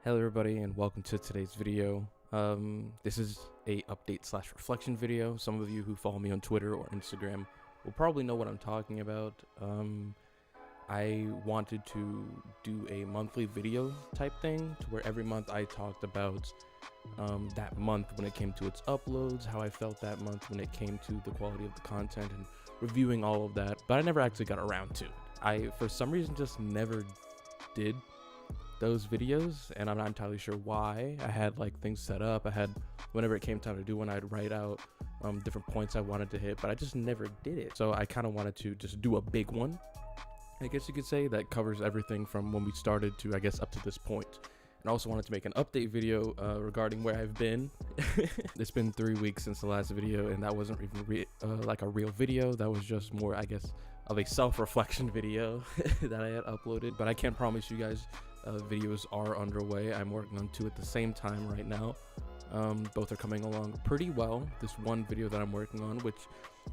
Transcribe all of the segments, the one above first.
Hello everybody and welcome to today's video. This is a update / reflection video. Some of you who follow me on Twitter or Instagram will probably know what I'm talking about. I wanted to do a monthly video type thing to where every month I talked about that month when it came to its uploads, how I felt that month when it came to the quality of the content and reviewing all of that, but I never actually got around to it. I, for some reason, just never did those videos, and I'm not entirely sure why. I had like things set up. I had, whenever it came time to do one, I'd write out different points I wanted to hit, but I just never did it. So I kind of wanted to just do a big one, I guess you could say, that covers everything from when we started to, I guess, up to this point. And I also wanted to make an update video regarding where I've been. It's been 3 weeks since the last video, and that wasn't even like a real video. That was just more, I guess, of a self-reflection video that I had uploaded. But I can promise you guys, videos are underway. I'm working on 2 at the same time right now. Both are coming along pretty well. This one video that I'm working on, which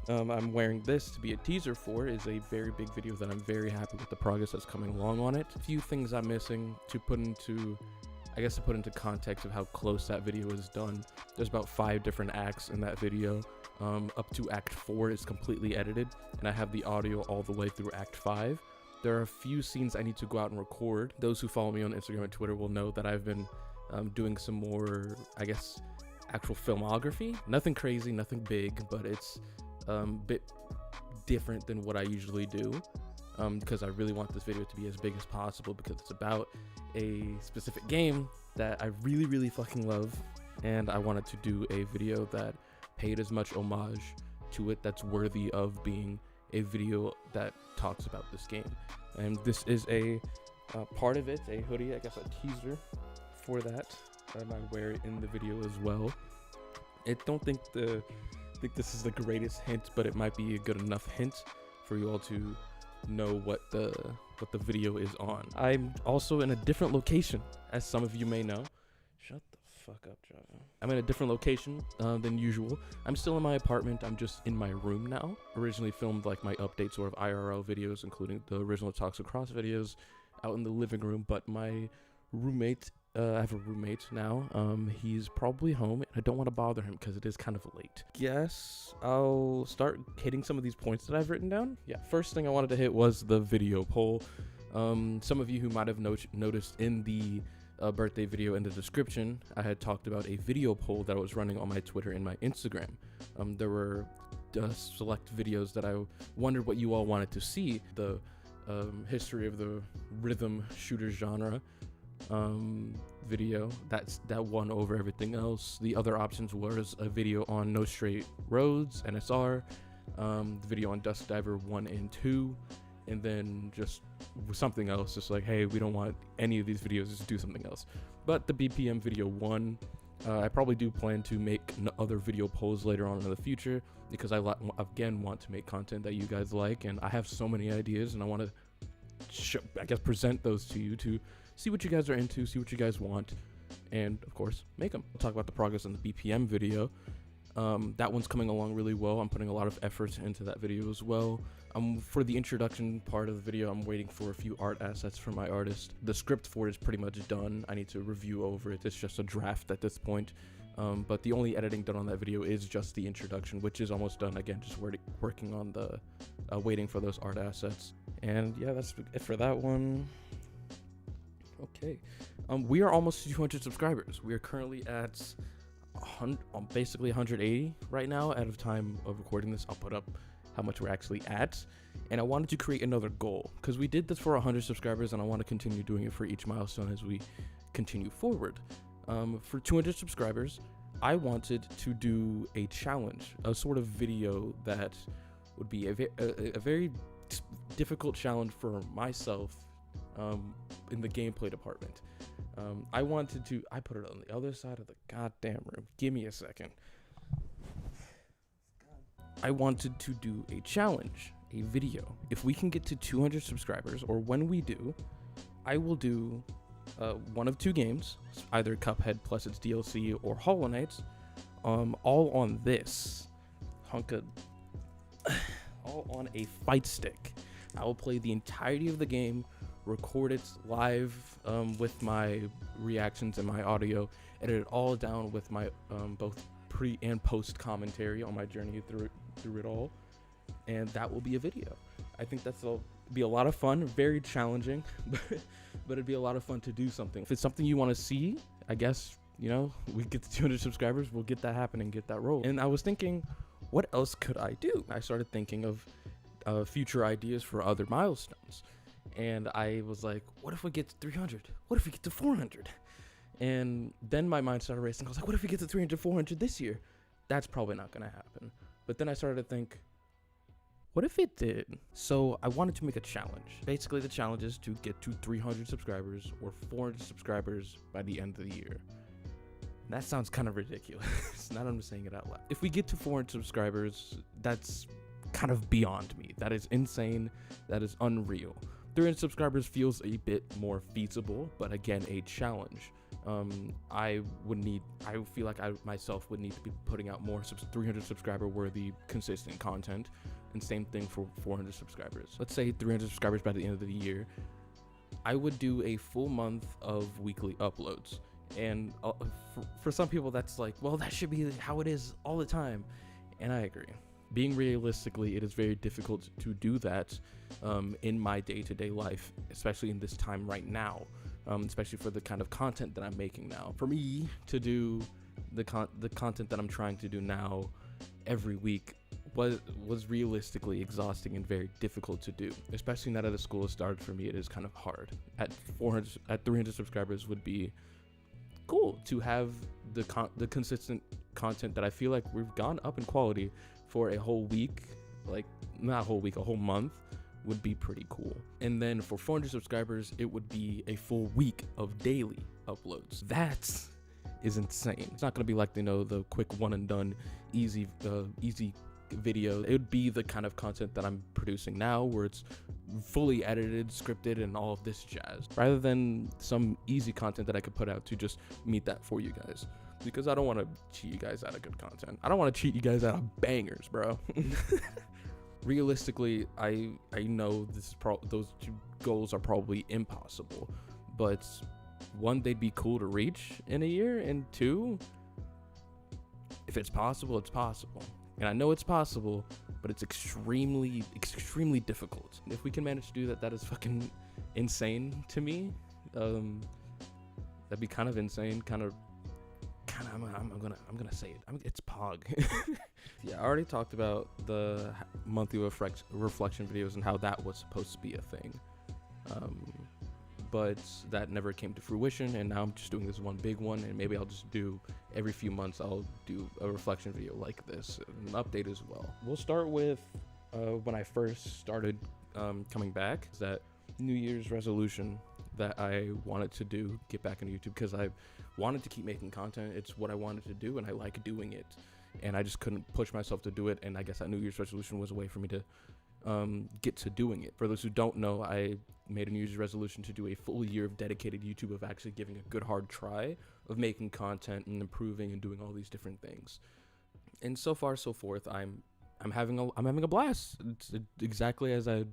I'm wearing this to be a teaser for, is a very big video that I'm very happy with the progress that's coming along on it. A few things I'm missing to put into, I guess, to put into context of how close that video is done. There's about 5 different acts in that video. Up to act 4 is completely edited, and I have the audio all the way through act 5. There are a few scenes I need to go out and record. Those who follow me on Instagram and Twitter will know that I've been doing some more, I guess, actual filmography. Nothing crazy, nothing big, but it's a bit different than what I usually do, because I really want this video to be as big as possible, because it's about a specific game that I really fucking love, and I wanted to do a video that paid as much homage to it that's worthy of being a video that talks about this game. And this is a part of it, a hoodie, I guess a teaser for that, and I wear it in the video as well. I don't think this is the greatest hint, but it might be a good enough hint for you all to know what the video is on. I'm also in a different location, as some of you may know. Shut the fuck up, Java. I'm in a different location than usual. I'm still in my apartment. I'm just in my room now. Originally filmed like my update sort of IRL videos, including the original Talks Across videos, out in the living room. But my roommate, I have a roommate now. He's probably home, and I don't want to bother him because it is kind of late. Guess I'll start hitting some of these points that I've written down. Yeah, first thing I wanted to hit was the video poll. Some of you who might have noticed in the birthday video in the description, I had talked about a video poll that I was running on my Twitter and my Instagram. There were select videos that I wondered what you all wanted to see. The history of the rhythm shooter genre video, that won over everything else. The other options was a video on No Straight Roads, NSR, the video on Dusk Diver 1 and 2, and then just something else, just like, hey, we don't want any of these videos, just do something else. But the BPM video won. I probably do plan to make other video polls later on in the future, because I again want to make content that you guys like, and I have so many ideas, and I want to I guess present those to you to see what you guys are into, see what you guys want, and of course make them. We'll talk about the progress on the BPM video. That one's coming along really well. I'm putting a lot of effort into that video as well. For the introduction part of the video, I'm waiting for a few art assets from my artist. The script for it is pretty much done. I need to review over it. It's just a draft at this point. But the only editing done on that video is just the introduction, which is almost done. Again, just working on the waiting for those art assets. And yeah, that's it for that one. Okay, we are almost 200 subscribers. We are currently at basically 180 right now. At the time of recording this, I'll put up how much we're actually at. And I wanted to create another goal, because we did this for 100 subscribers, and I want to continue doing it for each milestone as we continue forward. For 200 subscribers, I wanted to do a challenge, a sort of video that would be a very difficult challenge for myself in the gameplay department. I put it on the other side of the goddamn room. Give me a second. I wanted to do a challenge, a video. If we can get to 200 subscribers, or when we do, I will do one of 2 games, either Cuphead plus its DLC or Hollow Knight, all on this all on a fight stick. I will play the entirety of the game record it live with my reactions and my audio, edit it all down with my both pre and post commentary on my journey through it all, and that will be a video. I think that'll be a lot of fun, very challenging, but it'd be a lot of fun to do something. If it's something you want to see, I guess, you know, we get to 200 subscribers, we'll get that happening, get that roll. And I was thinking, what else could I do? I started thinking of future ideas for other milestones. And I was like, what if we get to 300? What if we get to 400? And then my mind started racing. I was like, what if we get to 300, 400 this year? That's probably not going to happen. But then I started to think, what if it did? So I wanted to make a challenge. Basically, the challenge is to get to 300 subscribers or 400 subscribers by the end of the year. That sounds kind of ridiculous. Now I'm just saying it out loud. If we get to 400 subscribers, that's kind of beyond me. That is insane. That is unreal. 300 subscribers feels a bit more feasible, but again, a challenge. I feel like I myself would need to be putting out more 300 subscriber worthy consistent content, and same thing for 400 subscribers. Let's say 300 subscribers by the end of the year. I would do a full month of weekly uploads. And for some people that's like, well, that should be how it is all the time. And I agree. Being realistically, it is very difficult to do that in my day-to-day life, especially in this time right now, especially for the kind of content that I'm making now. For me to do the content that I'm trying to do now every week was realistically exhausting and very difficult to do, especially now that the school has started. For me, it is kind of hard. At 300 subscribers would be cool to have the consistent content that I feel like we've gone up in quality for a whole week, like not a whole week, a whole month would be pretty cool. And then for 400 subscribers, it would be a full week of daily uploads. That is insane. It's not gonna be like, you know, the quick one and done, easy video. It would be the kind of content that I'm producing now, where it's fully edited, scripted, and all of this jazz, rather than some easy content that I could put out to just meet that for you guys, because I don't want to cheat you guys out of good content. I don't want to cheat you guys out of bangers, bro. Realistically, I know those two goals are probably impossible, but one, they'd be cool to reach in a year, and two, if it's possible, it's possible. And I know it's possible, but it's extremely, extremely difficult. If we can manage to do that, that is fucking insane to me. That'd be kind of insane. I'm gonna say it. It's Pog. Yeah, I already talked about the monthly reflection videos and how that was supposed to be a thing. But that never came to fruition, and now I'm just doing this one big one, and maybe I'll just do every few months I'll do a reflection video like this, an update as well. We'll start with when I first started coming back. Is that New Year's resolution that I wanted to do, get back into YouTube, because I wanted to keep making content. It's what I wanted to do, and I like doing it, and I just couldn't push myself to do it. And I guess that New Year's resolution was a way for me to get to doing it. For those who don't know, I made a New Year's resolution to do a full year of dedicated YouTube, of actually giving a good hard try of making content and improving and doing all these different things. And so far, so forth, I'm having a blast. It's exactly as I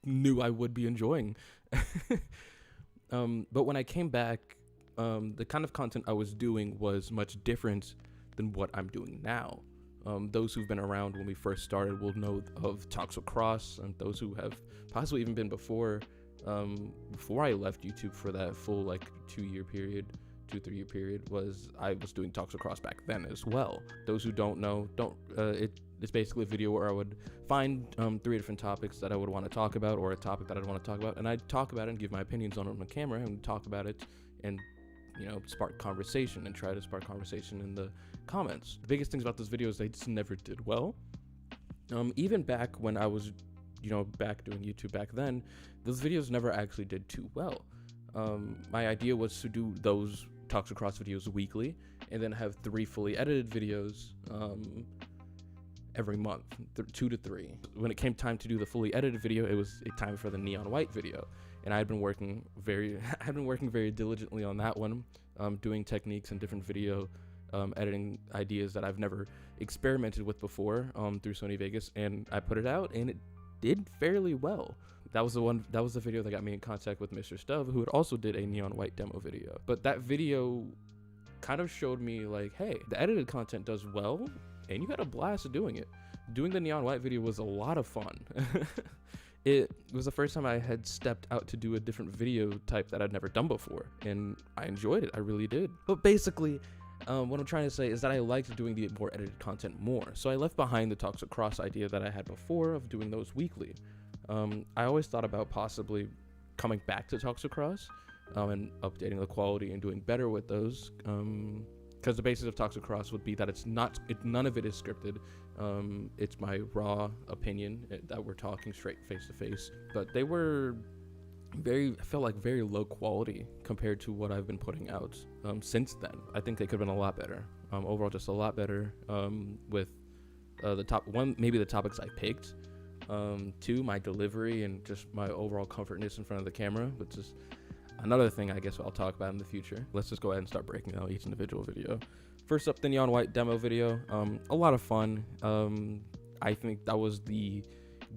knew I would be enjoying. But when I came back, the kind of content I was doing was much different than what I'm doing now. Those who've been around when we first started will know of Talks with Cross, and those who have possibly even been before I left YouTube for that full like 2-3 year period, I was doing Talks with Cross back then as well. Those who don't know, it's basically a video where I would find 3 different topics that I would want to talk about, or a topic that I'd want to talk about, and I'd talk about it and give my opinions on it on the camera and talk about it and, you know, spark conversation and try to spark conversation in the comments. The biggest things about those videos, they just never did well. Even back when I was, you know, back doing YouTube back then, those videos never actually did too well. My idea was to do those Talks Across videos weekly, and then have 3 fully edited videos every month, 2 to 3. When it came time to do the fully edited video, it was time for the neon white video, and I had been working very diligently on that one, doing techniques and different video editing ideas that I've never experimented with before through Sony Vegas, and I put it out, and it did fairly well. That was the video that got me in contact with Mr. Stub, who had also did a neon white demo video. But that video kind of showed me like, hey, the edited content does well, and you had a blast doing it. Doing the neon white video was a lot of fun. It was the first time I had stepped out to do a different video type that I'd never done before, and I enjoyed it. I really did. But basically, what I'm trying to say is that I liked doing the more edited content more. So I left behind the Toxic Cross idea that I had before of doing those weekly. I always thought about possibly coming back to Toxic Cross and updating the quality and doing better with those. Because the basis of Toxic Cross would be that none of it is scripted. It's my raw opinion that we're talking straight face to face. But they were I felt like very low quality compared to what I've been putting out since then. I think they could have been a lot better. Overall, just a lot better with maybe the topics I picked. 2, my delivery and just my overall comfortness in front of the camera, which is another thing I guess I'll talk about in the future. Let's just go ahead and start breaking down each individual video. First up, the neon white demo video. A lot of fun. I think that was the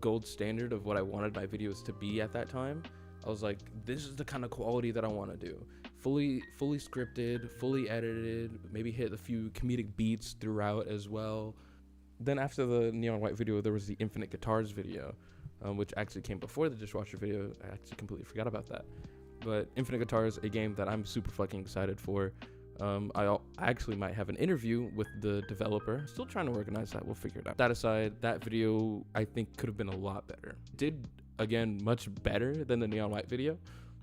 gold standard of what I wanted my videos to be at that time. I was like, this is the kind of quality that I want to do. Fully scripted, fully edited, maybe hit a few comedic beats throughout as well. Then after the neon white video, there was the Infinite Guitars video, which actually came before the Dishwasher video. I actually completely forgot about that. But Infinite Guitars, a game that I'm super fucking excited for. I actually might have an interview with the developer. Still trying to organize that. We'll figure it out. That aside, that video I think could have been a lot better. Did, again, much better than the neon white video,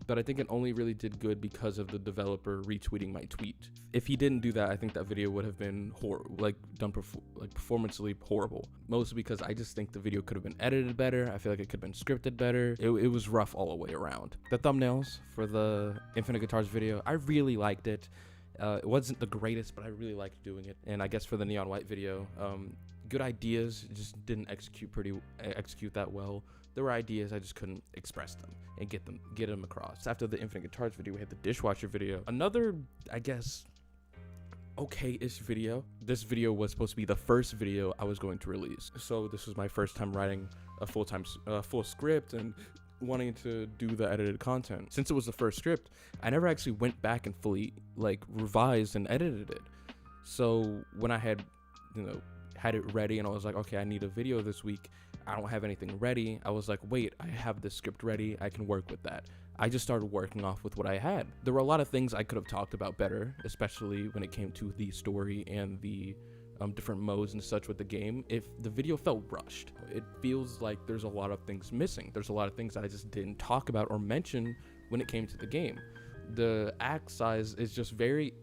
but I think it only really did good because of the developer retweeting my tweet. If he didn't do that, I think that video would have been performancely horrible. Mostly because I just think the video could have been edited better. I feel like it could have been scripted better. It was rough all the way around. The thumbnails for the Infinite Guitars video, I really liked it. It wasn't the greatest, but I really liked doing it. And I guess for the neon white video, good ideas, just didn't execute that well. There were ideas, I just couldn't express them and get them across. After the Infinite Guitars video, we had the Dishwasher video. Another, I guess, okay-ish video. This video was supposed to be the first video I was going to release. So this was my first time writing a full script and wanting to do the edited content. Since it was the first script, I never actually went back and fully revised and edited it. So when I had it ready and I was like, okay, I need a video this week, I don't have anything ready, I was like, wait, I have this script ready, I can work with that. I just started working off with what I had. There were a lot of things I could have talked about better, especially when it came to the story and the different modes and such with the game. If the video felt rushed, it feels like there's a lot of things missing. There's a lot of things that I just didn't talk about or mention when it came to the game. The act size is just very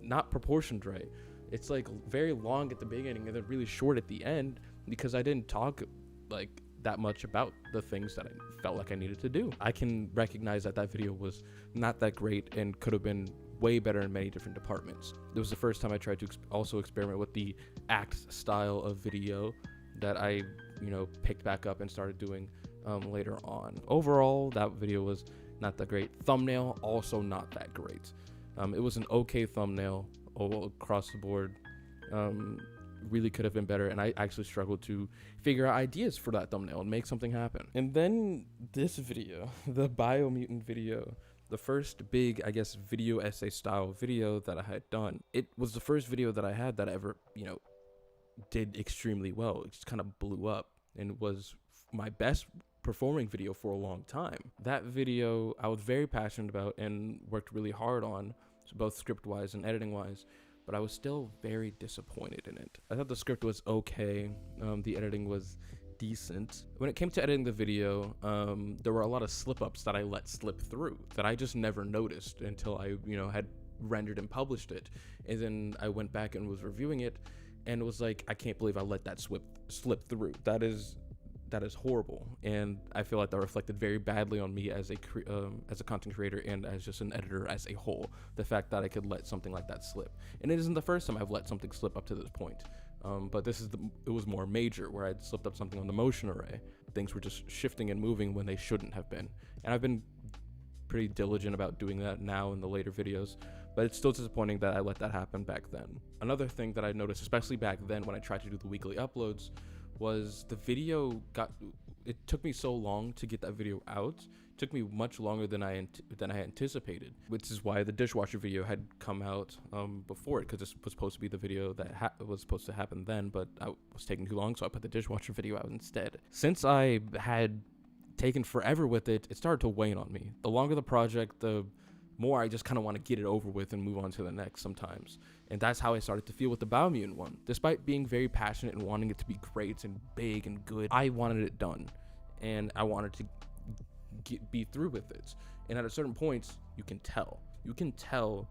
not proportioned right. It's like very long at the beginning and then really short at the end because I didn't talk that much about the things that I felt like I needed to do. I can recognize that video was not that great and could have been way better in many different departments. It was the first time I tried to also experiment with the act style of video that I, picked back up and started doing later on. Overall, that video was not that great. Thumbnail, also not that great. It was an okay thumbnail all across the board. Really could have been better, and I actually struggled to figure out ideas for that thumbnail and make something happen. And then this video, the Biomutant video, the first big, I guess, video essay style video that I had done. It was the first video that I had that I ever, did extremely well. It just kind of blew up and was my best performing video for a long time. That video I was very passionate about and worked really hard on, so both script wise and editing wise, but I was still very disappointed in it. I thought the script was okay. The editing was decent. When it came to editing the video, there were a lot of slip-ups that I let slip through that I just never noticed until I, had rendered and published it. And then I went back and was reviewing it and was like, I can't believe I let that slip through. That is horrible, and I feel like that reflected very badly on me as a content creator and as just an editor as a whole. The fact that I could let something like that slip, and it isn't the first time I've let something slip up to this point. But it was more major, where I'd slipped up something on the motion array. Things were just shifting and moving when they shouldn't have been, and I've been pretty diligent about doing that now in the later videos. But it's still disappointing that I let that happen back then. Another thing that I noticed, especially back then when I tried to do the weekly uploads, was the video it took me so long to get that video out. It took me much longer than I anticipated, which is why the dishwasher video had come out before it, because this was supposed to be the video that was supposed to happen then, but I was taking too long, so I put the dishwasher video out instead. Since I had taken forever with it, it started to wane on me. The longer the project, the more I just kind of want to get it over with and move on to the next sometimes. And that's how I started to feel with the Biomutant one. Despite being very passionate and wanting it to be great and big and good, I wanted it done. And I wanted to be through with it. And at a certain point, you can tell. You can tell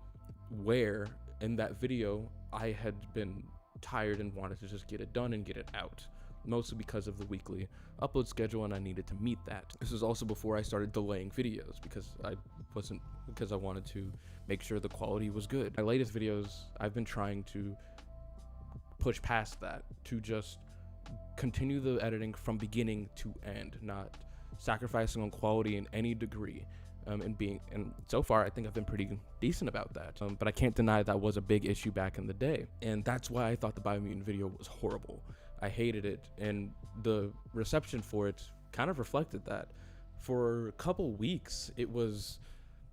where in that video I had been tired and wanted to just get it done and get it out. Mostly because of the weekly upload schedule, and I needed to meet that. This was also before I started delaying videos because I wanted to make sure the quality was good. My latest videos, I've been trying to push past that, to just continue the editing from beginning to end, not sacrificing on quality in any degree. And so far I think I've been pretty decent about that, but I can't deny that was a big issue back in the day, and that's why I thought the Biomutant video was horrible. I hated it, and the reception for it kind of reflected that. For a couple weeks, it was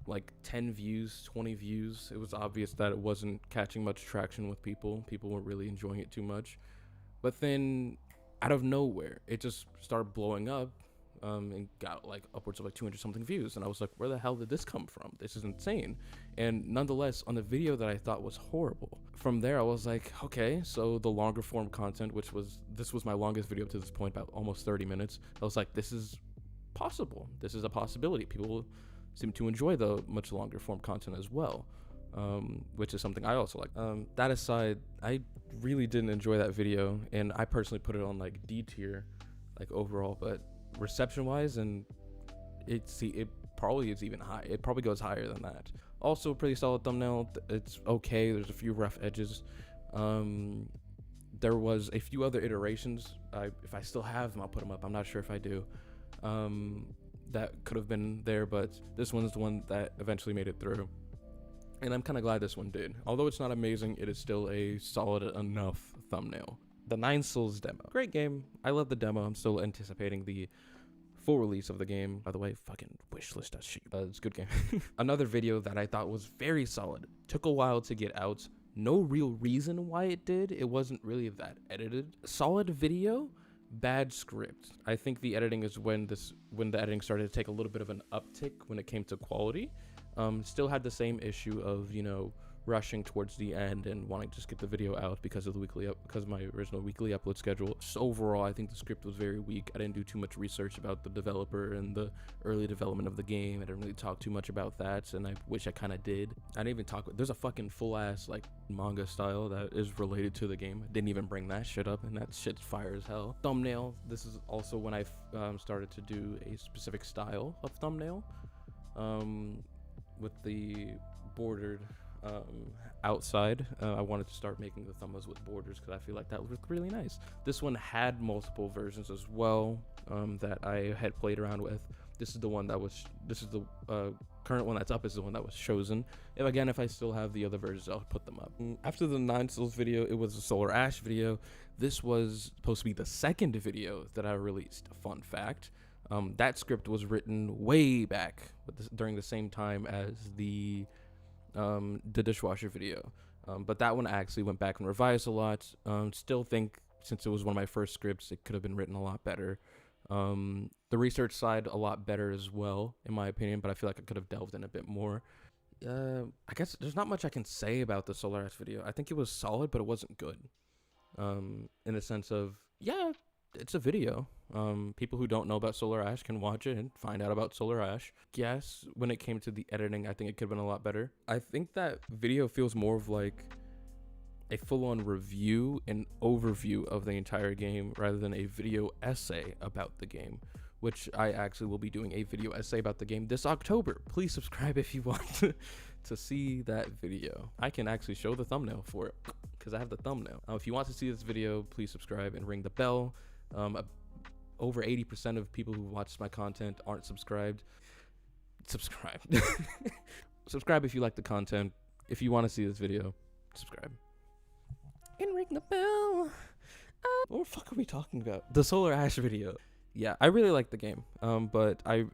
like 10 views, 20 views. It was obvious that it wasn't catching much traction with people. People weren't really enjoying it too much. But then, out of nowhere, it just started blowing up, and got like upwards of like 200 something views. And I was like, where the hell did this come from? This is insane. And nonetheless, on the video that I thought was horrible, from there I was like, okay, so the longer form content, this was my longest video to this point, about almost 30 minutes. I was like, this is possible. This is a possibility. People seem to enjoy the much longer form content as well, which is something I also like. That aside, I really didn't enjoy that video, and I personally put it on like D tier, like overall, but reception wise, and it probably is even high. It probably goes higher than that. Also, pretty solid thumbnail. It's okay. There's a few rough edges. There was a few other iterations. If I still have them, I'll put them up. I'm not sure if I do. That could have been there, but this one's the one that eventually made it through. And I'm kind of glad this one did. Although it's not amazing, it is still a solid enough thumbnail. The Nine Souls demo. Great game. I love the demo. I'm still anticipating the full release of the game. By the way, fucking wishlist that shit. It's a good game. Another video that I thought was very solid. Took a while to get out. No real reason why it did. It wasn't really that edited. Solid video, bad script. I think the editing is when the editing started to take a little bit of an uptick when it came to quality. Still had the same issue of, rushing towards the end and wanting to just get the video out because of my original weekly upload schedule. So overall, I think the script was very weak. I didn't do too much research about the developer and the early development of the game. I didn't really talk too much about that, and I wish I kind of did. I didn't even talk. There's a fucking full ass like manga style that is related to the game. I didn't even bring that shit up, and that shit's fire as hell. Thumbnail. This is also when I started to do a specific style of thumbnail, with the bordered outside. I wanted to start making the thumbnails with borders because I feel like that would look really nice. This one had multiple versions as well, that I had played around with. This is the current one that's up is the one that was chosen. If I still have the other versions, I'll put them up. After the Nine Souls video, it was a Solar Ash video. This was supposed to be the second video that I released. Fun fact. That script was written way back during the same time as the Dishwasher video, but that one I actually went back and revised a lot. Still think, since it was one of my first scripts, it could have been written a lot better. The research side a lot better as well, in my opinion, but I feel like I could have delved in a bit more. I guess there's not much I can say about the Solar Ash video. I think it was solid, but it wasn't good, in the sense of, yeah, it's a video. People who don't know about Solar Ash can watch it and find out about Solar Ash. Yes, when it came to the editing, I think it could have been a lot better. I think that video feels more of like a full-on review and overview of the entire game rather than a video essay about the game, which I actually will be doing a video essay about the game this October. Please subscribe if you want to see that video. I can actually show the thumbnail for it because I have the thumbnail. If you want to see this video, please subscribe and ring the bell. Over 80% of people who watch my content aren't subscribed. Subscribe. Subscribe if you like the content. If you want to see this video, subscribe. And ring the bell. What the fuck are we talking about? The Solar Ash video. yeah, I really like the game. But I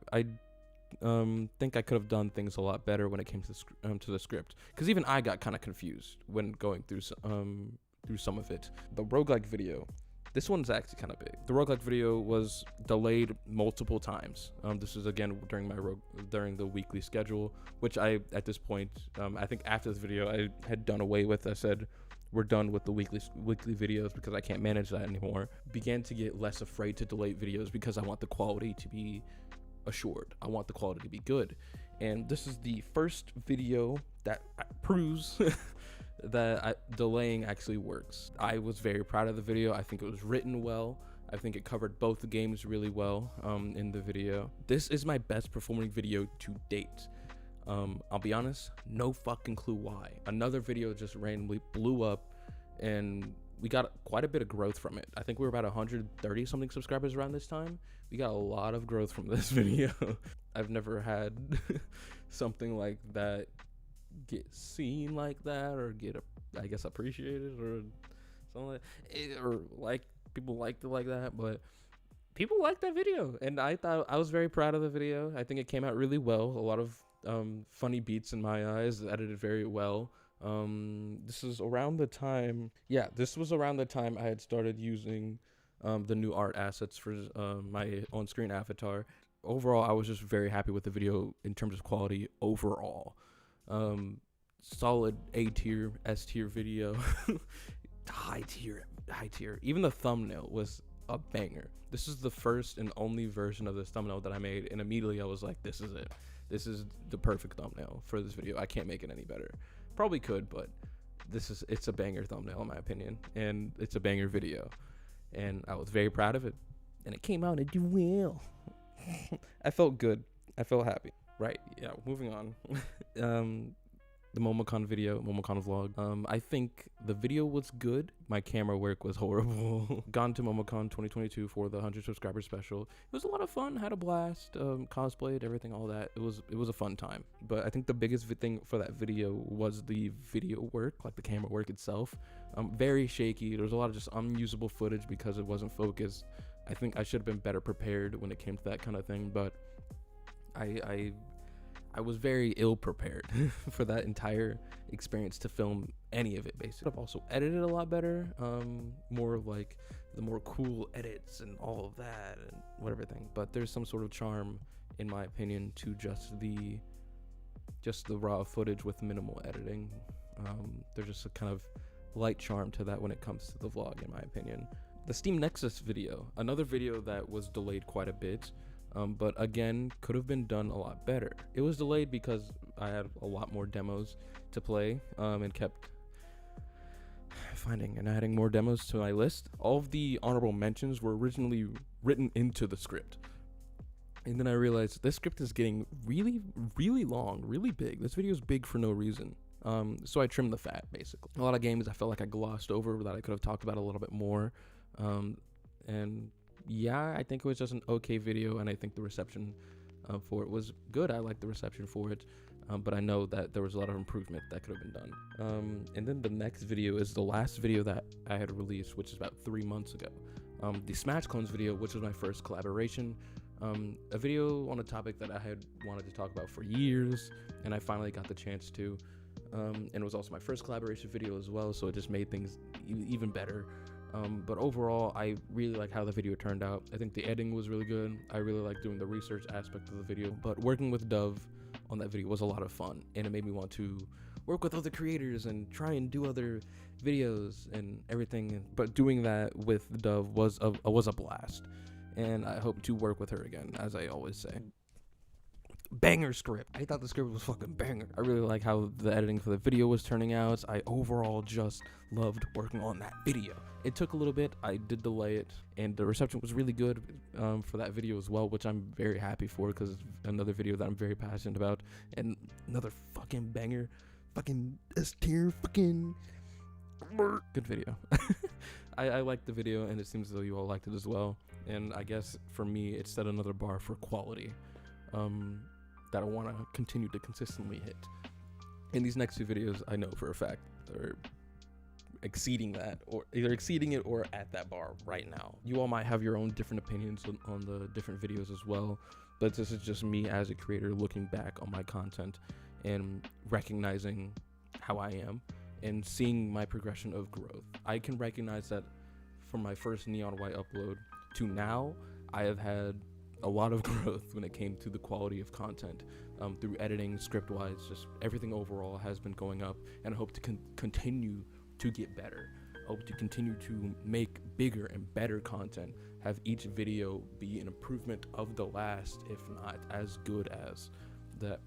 think I could have done things a lot better when it came to the script, because even I got kind of confused when going through some of it. The roguelike video, this one's actually kind of big. The roguelike video was delayed multiple times. This is again during the weekly schedule, which at this point, I think after this video I had done away with. I said, we're done with the weekly videos because I can't manage that anymore. Began to get less afraid to delay videos because I want the quality to be assured. I want the quality to be good. And this is the first video that proves that delaying actually works. I was very proud of the video. I think it was written well. I think it covered both the games really well in the video. This is my best performing video to date. I'll be honest, no fucking clue why. Another video just randomly blew up and we got quite a bit of growth from it. I think we were about 130 something subscribers around this time. We got a lot of growth from this video. I've never had something like that get seen like that, or get I guess appreciated, or something like it, or like people liked it like that. But people liked that video, and I thought I was very proud of the video. I think it came out really well. A lot of funny beats in my eyes, edited very well. This is around the time, this was around the time I had started using the new art assets for my on-screen avatar. Overall, I was just very happy with the video in terms of quality overall. Solid A tier, S tier video. high tier. Even the thumbnail was a banger. This is the first and only version of this thumbnail that I made, and immediately I was like, this is it. This is the perfect thumbnail for this video. I can't make it any better. Probably could, but it's a banger thumbnail in my opinion, and it's a banger video, and I was very proud of it, and it came out and did well. I felt good. I felt happy. Right, yeah, moving on. The MomoCon video, MomoCon vlog. I think the video was good. My camera work was horrible. Gone to MomoCon 2022 for the 100 subscriber special. It was a lot of fun. Had a blast. Cosplayed, everything, all that. It was a fun time. But I think the biggest thing for that video was the video work, like the camera work itself. Very shaky. There was a lot of just unusable footage because it wasn't focused. I think I should have been better prepared when it came to that kind of thing, but I was very ill prepared for that entire experience to film any of it, basically. I've also edited a lot better, more like the more cool edits and all of that and whatever thing. But there's some sort of charm, in my opinion, to just the raw footage with minimal editing. There's just a kind of light charm to that when it comes to the vlog, in my opinion. The Steam Nexus video, another video that was delayed quite a bit. But again, could have been done a lot better. It was delayed because I had a lot more demos to play, and kept finding and adding more demos to my list. All of the honorable mentions were originally written into the script, and then I realized this script is getting really, really long, really big. This video is big for no reason. So I trimmed the fat, basically. A lot of games I felt like I glossed over that I could have talked about a little bit more, and yeah, I think it was just an okay video, and I think the reception for it was good. I liked the reception for it, but I know that there was a lot of improvement that could have been done. And then the next video is the last video that I had released, which is about 3 months ago. The Smash Clones video, which was my first collaboration. A video on a topic that I had wanted to talk about for years, and I finally got the chance to. And it was also my first collaboration video as well, so it just made things even better. But overall, I really like how the video turned out. I think the editing was really good. I really like doing the research aspect of the video. But working with Dove on that video was a lot of fun, and it made me want to work with other creators and try and do other videos and everything. But doing that with Dove was a blast, and I hope to work with her again, as I always say. Banger script. I thought the script was fucking banger. I really like how the editing for the video was turning out. I overall just loved working on that video. It took a little bit. I did delay it, and the reception was really good for that video as well, which I'm very happy for, because it's another video that I'm very passionate about, and another fucking banger, fucking S tier, fucking good video. I liked the video, and it seems as though you all liked it as well. And I guess for me, it set another bar for quality that I want to continue to consistently hit. In these next two videos, I know for a fact they're exceeding that, or either exceeding it or at that bar right now. You all might have your own different opinions on the different videos as well, but this is just me as a creator looking back on my content and recognizing how I am and seeing my progression of growth. I can recognize that from my first Neon White upload to now, I have had a lot of growth when it came to the quality of content, through editing, script-wise, just everything overall has been going up, and I hope to continue to get better. I hope to continue to make bigger and better content, have each video be an improvement of the last, if not as good as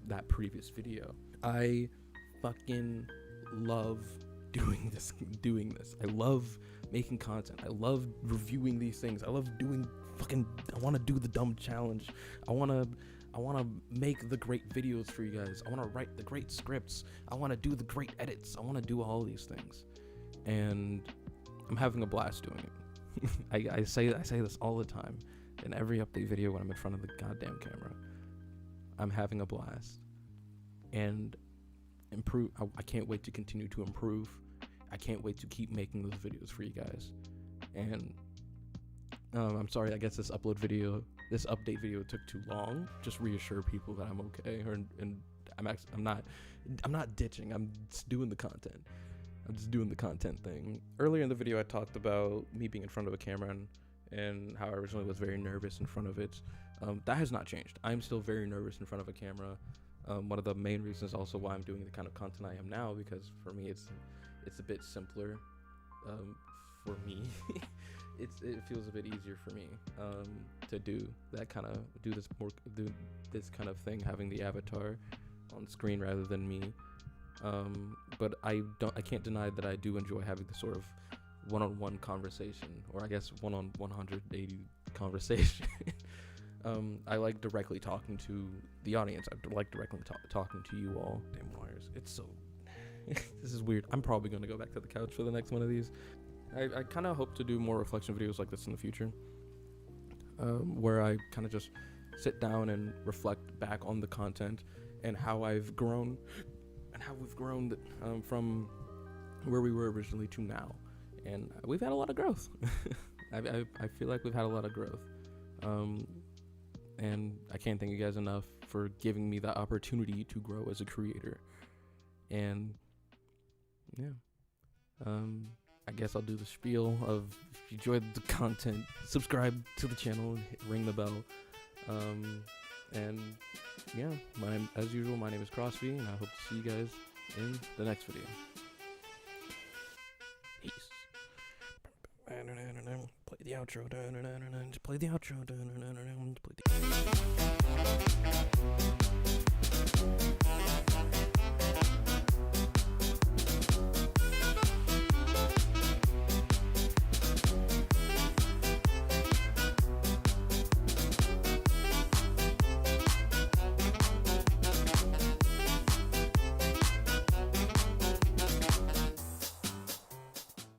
that previous video. I fucking love doing this. I love making content. I love reviewing these things. I love doing I want to do the dumb challenge. I want to make the great videos for you guys. I want to write the great scripts. I want to do the great edits. I want to do all these things, and I'm having a blast doing it. I say this all the time in every update video when I'm in front of the goddamn camera. I'm having a blast, and I can't wait to continue to improve. I can't wait to keep making those videos for you guys. And I'm sorry, I guess this update video took too long. Just reassure people that I'm okay, and I'm not ditching. I'm just doing the content. I'm just doing the content thing. Earlier in the video, I talked about me being in front of a camera and how I originally was very nervous in front of it. That has not changed. I'm still very nervous in front of a camera. One of the main reasons also why I'm doing the kind of content I am now, because for me it's a bit simpler. For me, it feels a bit easier for me to do this kind of thing, having the avatar on screen rather than me. But I can't deny that I do enjoy having the sort of one-on-one conversation, or I guess 180 conversation. I like directly talking to the audience. I like directly talking to you all. Damn wires. It's so... This is weird. I'm probably going to go back to the couch for the next one of these. I kind of hope to do more reflection videos like this in the future, where I kind of just sit down and reflect back on the content and how I've grown, and how we've grown from where we were originally to now. And we've had a lot of growth. I feel like we've had a lot of growth. And I can't thank you guys enough for giving me the opportunity to grow as a creator. And yeah, I guess I'll do the spiel of, if you enjoyed the content, subscribe to the channel and ring the bell. And yeah, as usual, my name is CrossVee, and I hope to see you guys in the next video. Peace. Play the outro. Play the outro. Play the